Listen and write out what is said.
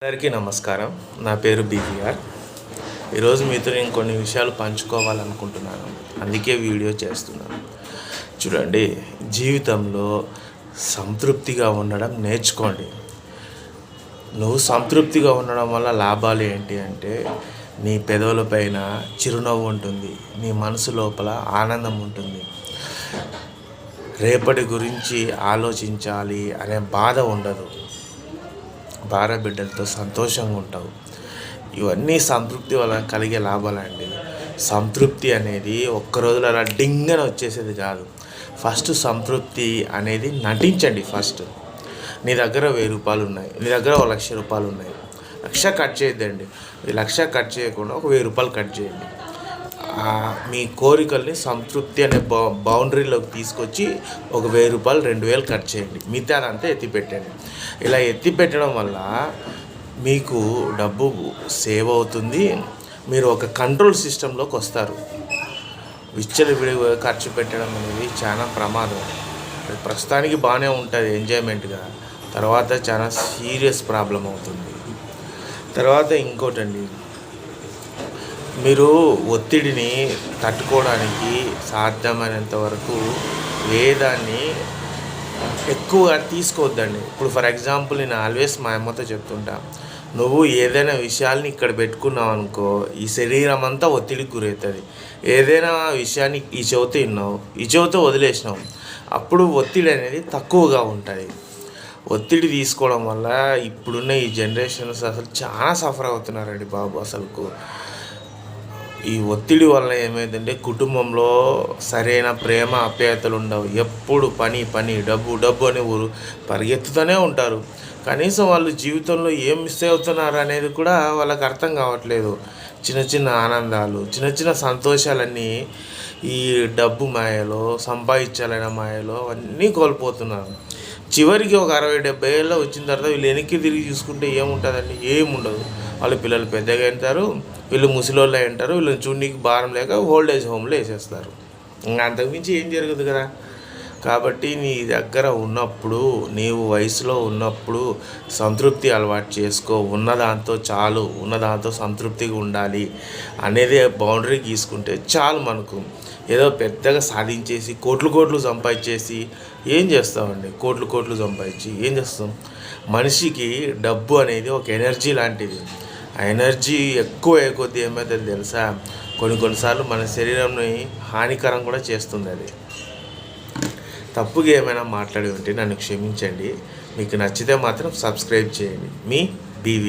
అందరికీ నమస్కారం. నా పేరు బీవీఆర్. ఈరోజు మీతో నేను కొన్ని విషయాలు పంచుకోవాలనుకుంటున్నాను, అందుకే వీడియో చేస్తున్నాను. చూడండి, జీవితంలో సంతృప్తిగా ఉండడం నేర్చుకోండి. నువ్వు సంతృప్తిగా ఉండడం వల్ల లాభాలు ఏంటి అంటే, నీ పెదవులపైన చిరునవ్వు ఉంటుంది, నీ మనసు లోపల ఆనందం ఉంటుంది, రేపటి గురించి ఆలోచించాలి అనే బాధ ఉండదు, భార్య బిడ్డలతో సంతోషంగా ఉంటావు. ఇవన్నీ సంతృప్తి వల్ల కలిగే లాభాలండి. సంతృప్తి అనేది ఒక్క రోజులో అలా డింగని వచ్చేసేది కాదు. ఫస్ట్ సంతృప్తి అనేది నటించండి. ఫస్ట్ నీ దగ్గర 1000 రూపాయలు ఉన్నాయి, నీ దగ్గర 1,00,000 రూపాయలు ఉన్నాయి. 1,00,000 కట్ చేయొద్దండి, ఈ 1,00,000 కట్ చేయకుండా ఒక 1000 రూపాయలు కట్ చేయండి. మీ కోరికల్ని సంతృప్తి అనే బౌండరీలోకి తీసుకొచ్చి ఒక 1000 రూపాయలు 2,000 కట్ చేయండి, మిగతా అదంతా ఎత్తిపెట్టండి. ఇలా ఎత్తిపెట్టడం వల్ల మీకు డబ్బు సేవ్ అవుతుంది. మీరు ఒక కంట్రోల్ సిస్టంలోకి వస్తారు. విచ్చలవిడిగా ఖర్చు పెట్టడం అనేది చాలా ప్రమాదం. ప్రస్తుతానికి బాగానే ఉంటుంది ఎంజాయ్మెంట్గా, తర్వాత చాలా సీరియస్ ప్రాబ్లం అవుతుంది. తర్వాత ఇంకోటండి, మీరు ఒత్తిడిని తట్టుకోవడానికి సాధ్యమైనంత వరకు వేదాన్ని ఎక్కువగా తీసుకోవద్దండి. ఇప్పుడు ఫర్ ఎగ్జాంపుల్, నేను ఆల్వేస్ మా అమ్మతో చెప్తుంటా, నువ్వు ఏదైనా విషయాల్ని ఇక్కడ పెట్టుకున్నావు అనుకో, ఈ శరీరం అంతా ఒత్తిడికి గురవుతుంది. ఏదైనా విషయాన్ని ఈ చెవితో విన్నావు, ఈ చెవితో వదిలేసినావు, అప్పుడు ఒత్తిడి అనేది తక్కువగా ఉంటుంది. ఒత్తిడి తీసుకోవడం వల్ల ఇప్పుడున్న ఈ జనరేషన్స్ అసలు చాలా సఫర్ అవుతున్నారండి బాబు. అసలుకు ఈ ఒత్తిడి వల్ల ఏమైందంటే, కుటుంబంలో సరైన ప్రేమ ఆప్యాయతలు ఉండవు. ఎప్పుడు పని పని, డబ్బు డబ్బు అని పరిగెత్తుతూనే ఉంటారు. కనీసం వాళ్ళు జీవితంలో ఏం మిస్ అవుతున్నారు అనేది కూడా వాళ్ళకి అర్థం కావట్లేదు. చిన్న చిన్న ఆనందాలు, చిన్న చిన్న సంతోషాలన్నీ ఈ డబ్బు మాయలో, సంపాదించాలనే మాయలో అన్నీ కోల్పోతున్నారు. చివరికి ఒక 60-70 ఏళ్ళలో వచ్చిన తర్వాత వీళ్ళు వెనక్కి తిరిగి చూసుకుంటే ఏముంటుందండి? ఏముండదు. వాళ్ళ పిల్లలు పెద్దగా ఉంటారు, వీళ్ళు ముసలోళ్ళు ఉంటారు, వీళ్ళని చూడడానికి భారం లేక ఓల్డేజ్ హోమ్లో వేసేస్తారు. ఇంకా అంతకుమించి ఏం జరగదు కదా. కాబట్టి నీ దగ్గర ఉన్నప్పుడు, నీవు వయసులో ఉన్నప్పుడు సంతృప్తి అలవాటు చేసుకో. ఉన్నదాంతో చాలు, ఉన్నదాంతో సంతృప్తిగా ఉండాలి అనేది బౌండరీ గీసుకుంటే చాలు. మనకు ఏదో పెద్దగా సాధించేసి కోట్లు సంపాదించేసి ఏం చేస్తామండి? కోట్లు సంపాదించి ఏం చేస్తాం? మనిషికి డబ్బు అనేది ఒక ఎనర్జీ లాంటిది. ఆ ఎనర్జీ ఎక్కువ కొద్దీ ఏమవుతుంది తెలుసా? కొన్నిసార్లు మన శరీరంని హానికరం కూడా చేస్తుంది. అది తప్పుగా ఏమైనా మాట్లాడి ఉంటే నన్ను క్షమించండి. మీకు నచ్చితే మాత్రం సబ్స్క్రైబ్ చేయండి. మీ బీవీ.